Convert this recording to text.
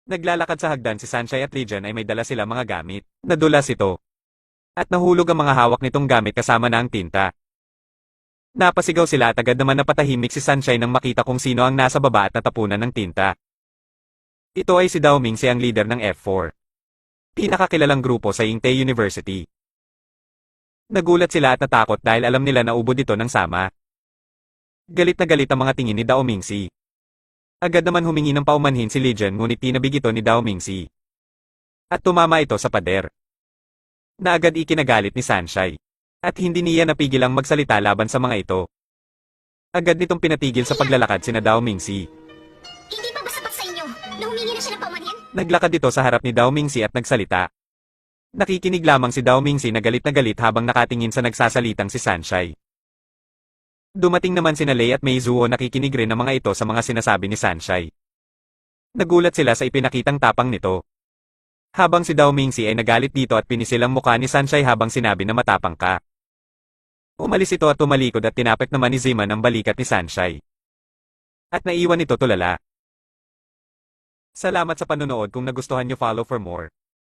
Naglalakad sa hagdan si Sunshine at Legion ay may dala sila mga gamit. Nadulas ito. At nahulog ang mga hawak nitong gamit kasama na ang tinta. Napasigaw sila at agad naman napatahimik si Sunshine nang makita kung sino ang nasa baba at natapunan ng tinta. Ito ay si Dao Mingxi ang leader ng F4. Pinakakilalang grupo sa Yingtai University. Nagulat sila at natakot dahil alam nila na ubod ito ng sama. Galit na galit ang mga tingin ni Dao Mingxi. Agad naman humingi ng paumanhin si Legion ngunit tinabig ito ni Dao Mingxi. At tumama ito sa pader. Na agad ikinagalit ni Sunshine. At hindi niya napigil ang magsalita laban sa mga ito. Agad nitong pinatigil sa paglalakad sina Dao Mingxi. Hindi ba sapat sa inyo na humingi na siya ng paumanhin? Naglakad ito sa harap ni Dao Mingxi at nagsalita. Nakikinig lamang si Dao Mingxi na galit habang nakatingin sa nagsasalitang si Sunshine. Dumating naman sina Lei at Mei Zuo nakikinig rin ang mga ito sa mga sinasabi ni Sunshine. Nagulat sila sa ipinakitang tapang nito. Habang si Dao Mingxi ay nagalit dito at pinisil ang mukha ni Sunshine habang sinabi na matapang ka. Umalis ito at tumalikod at tinapik naman ni Ziman ang balikat ni Sunshine. At naiwan ito tulala. Salamat sa panonood. Kung nagustuhan nyo, follow for more.